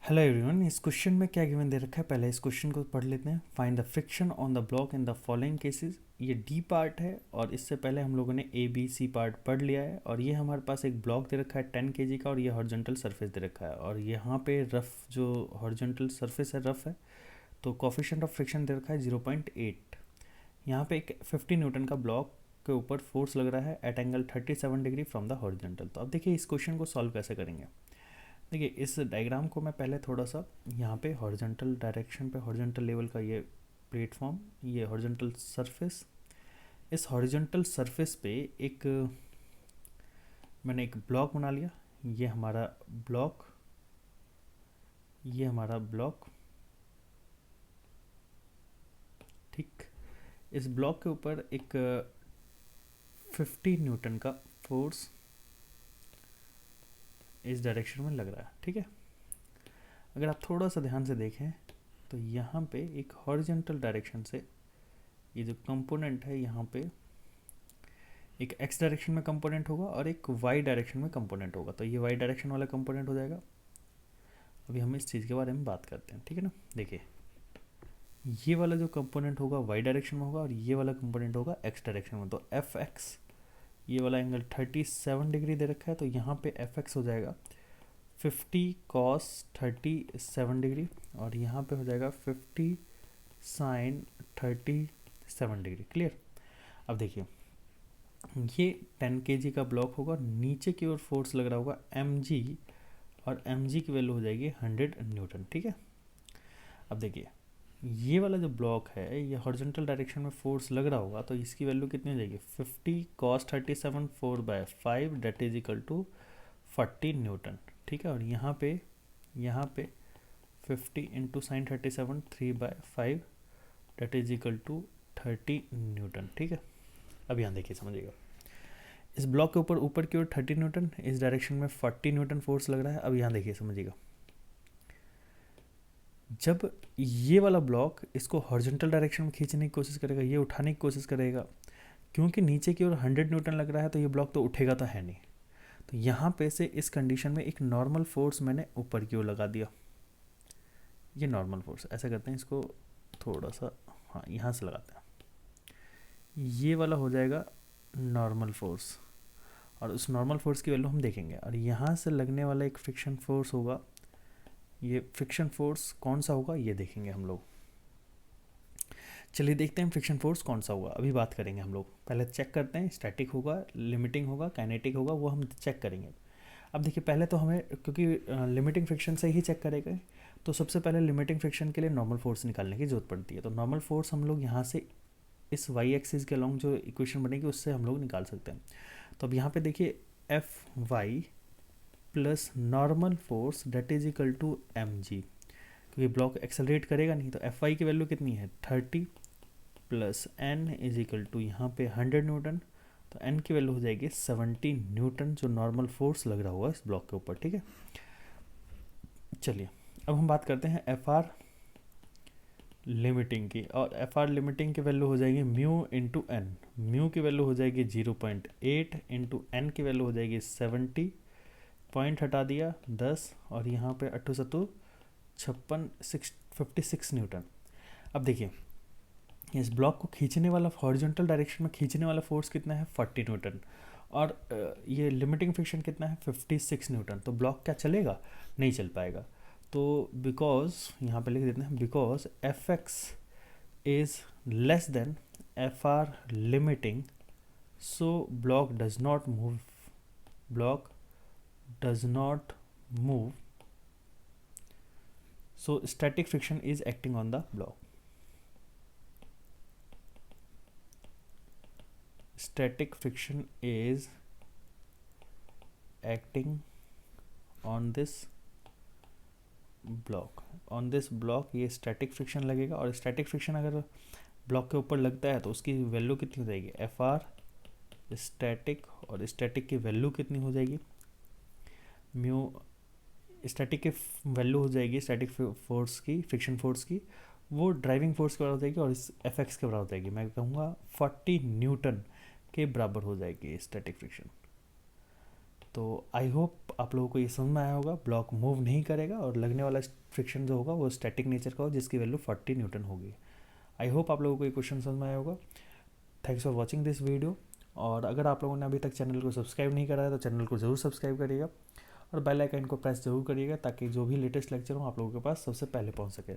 Hello everyone, इस question में क्या गिवन दे रखा है, पहले इस क्वेश्चन को पढ़ लेते हैं। Find the friction on the block in the following cases. ये डी पार्ट है और इससे पहले हम लोगों ने ए बी सी पार्ट पढ़ लिया है। और ये हमारे पास एक ब्लॉक दे रखा है 10 kg का और ये हॉरिजॉन्टल सरफेस दे रखा है और यहाँ पे रफ जो हॉरिजॉन्टल सरफेस है रफ है, तो कोफिशिएंट ऑफ फ्रिक्शन दे रखा है 0.8। यहाँ पे एक 50 न्यूटन का ब्लॉक के ऊपर फोर्स लग रहा है at angle 37 degree from the horizontal. तो अब देखिए इस क्वेश्चन को सॉल्व कैसे करेंगे। देखिए इस डायग्राम को मैं पहले थोड़ा सा यहाँ पे हॉरिजॉन्टल डायरेक्शन पे हॉरिजॉन्टल लेवल का ये प्लेटफॉर्म, ये हॉरिजॉन्टल सरफेस, इस हॉरिजॉन्टल सरफेस पे एक मैंने एक ब्लॉक बना लिया। ये हमारा ब्लॉक, ये हमारा ब्लॉक, ठीक। इस ब्लॉक के ऊपर एक 50 न्यूटन का फोर्स इस डायरेक्शन में लग रहा है, ठीक है। अगर आप थोड़ा सा ध्यान से देखें तो यहाँ पे एक हॉरिजॉन्टल डायरेक्शन से ये जो कंपोनेंट है, यहाँ पे एक एक्स डायरेक्शन में कंपोनेंट होगा और एक वाई डायरेक्शन में कंपोनेंट होगा। तो ये वाई डायरेक्शन वाला कंपोनेंट हो जाएगा। अभी हम इस चीज़ के बारे में बात करते हैं, ठीक है ना। देखिए ये वाला जो कंपोनेंट होगा वाई डायरेक्शन में होगा और ये वाला कंपोनेंट होगा एक्स डायरेक्शन में। तो एफ एक्स, ये वाला एंगल 37 डिग्री दे रखा है, तो यहाँ पे एफ एक्स हो जाएगा 50 cos 37 डिग्री और यहाँ पे हो जाएगा 50 sin 37 डिग्री। क्लियर। अब देखिए ये 10 kg का ब्लॉक होगा, नीचे की ओर फोर्स लग रहा होगा mg और mg की वैल्यू हो जाएगी 100 न्यूटन, ठीक है। अब देखिए ये वाला जो ब्लॉक है, ये हॉरिजॉन्टल डायरेक्शन में फोर्स लग रहा होगा, तो इसकी वैल्यू कितनी हो जाएगी 50 cos 37 4/5 that is equal to 40 newton, ठीक है। और यहाँ पे 50 into sine 37 3/5 that is equal to 30 newton, ठीक है। अब यहाँ देखिए समझिएगा, इस ब्लॉक के ऊपर की ओर 30 न्यूटन, इस डायरेक्शन में 40 न्यूटन फोर्स लग रहा है। अब यहाँ देखिए समझिएगा, जब ये वाला ब्लॉक इसको हॉरिजॉन्टल डायरेक्शन में खींचने की कोशिश करेगा, ये उठाने की कोशिश करेगा, क्योंकि नीचे की ओर 100 न्यूटन लग रहा है तो ये ब्लॉक तो उठेगा तो है नहीं। तो यहाँ पे से इस कंडीशन में एक नॉर्मल फोर्स मैंने ऊपर की ओर लगा दिया। ये नॉर्मल फोर्स, ऐसा करते हैं इसको थोड़ा सा, हाँ यहाँ से लगाते हैं, ये वाला हो जाएगा नॉर्मल फोर्स और उस नॉर्मल फोर्स की वैल्यू हम देखेंगे। और यहाँ से लगने वाला एक फ्रिक्शन फोर्स होगा, ये फ्रिक्शन फोर्स कौन सा होगा ये देखेंगे हम लोग। चलिए देखते हैं फ्रिक्शन फोर्स कौन सा होगा, अभी बात करेंगे हम लोग। पहले चेक करते हैं, स्टैटिक होगा, लिमिटिंग होगा, काइनेटिक होगा, वो हम चेक करेंगे। अब देखिए पहले तो हमें, क्योंकि लिमिटिंग फ्रिक्शन से ही चेक करेंगे, तो सबसे पहले लिमिटिंग फ्रिक्शन के लिए नॉर्मल फोर्स निकालने की जरूरत पड़ती है। तो नॉर्मल फोर्स हम लोग यहाँ से इस वाई एक्सिस के अलॉन्ग जो इक्वेशन बनेगी उससे हम लोग निकाल सकते हैं। तो अब यहाँ पे देखिए F Y plus normal force that is equal to M G, क्योंकि ब्लॉक एक्सेलरेट करेगा नहीं। तो एफ वाई की वैल्यू कितनी है 30 plus N is equal to यहाँ पे 100 न्यूटन, तो एन की वैल्यू हो जाएगी 70 न्यूटन, जो नॉर्मल फोर्स लग रहा होगा इस ब्लॉक के ऊपर, ठीक है। चलिए अब हम बात करते हैं एफ आर लिमिटिंग की, और एफ आर लिमिटिंग की वैल्यू हो जाएगी म्यू इंटू एन। म्यू की वैल्यू हो जाएगी 0.8 इंटू एन की वैल्यू हो जाएगी 70, पॉइंट हटा दिया 10 और यहाँ पे 8 सत्तू 56 न्यूटन। अब देखिए इस ब्लॉक को खींचने वाला, हॉरिजॉन्टल डायरेक्शन में खींचने वाला फोर्स कितना है 40 न्यूटन और ये लिमिटिंग फ्रिक्शन कितना है 56 न्यूटन। तो ब्लॉक क्या चलेगा, नहीं चल पाएगा। तो बिकॉज यहाँ पे लिख देते हैं, because F x is less than F R limiting, so block does not move, block does not move, so static friction is acting on the block, static friction is acting on this block, on this block ये static friction लगेगा। और static friction अगर block के ऊपर लगता है तो उसकी वैल्यू कितनी हो जाएगी एफ आर स्टैटिक, और स्टैटिक की वैल्यू कितनी हो जाएगी म्यू, स्टैटिक की वैल्यू हो जाएगी स्टैटिक फोर्स की, फ्रिक्शन फोर्स की, वो ड्राइविंग फोर्स के बराबर हो जाएगी और इस एफ एक्स के बराबर हो जाएगी। मैं कहूँगा 40 न्यूटन के बराबर हो जाएगी स्टैटिक फ्रिक्शन। तो आई होप आप लोगों को ये समझ में आया होगा। ब्लॉक मूव नहीं करेगा और लगने वाला फ्रिक्शन जो होगा वो स्टैटिक नेचर का हो, जिसकी वैल्यू 40 न्यूटन होगी। आई होप आप लोगों को ये क्वेश्चन समझ में आया होगा। Thanks for watching this video. और अगर आप लोगों ने अभी तक चैनल को सब्सक्राइब नहीं करा है तो चैनल को ज़रूर सब्सक्राइब करिएगा और बेल आइकन को प्रेस जरूर करिएगा, ताकि जो भी लेटेस्ट लेक्चर हो आप लोगों के पास सबसे पहले पहुंच सके।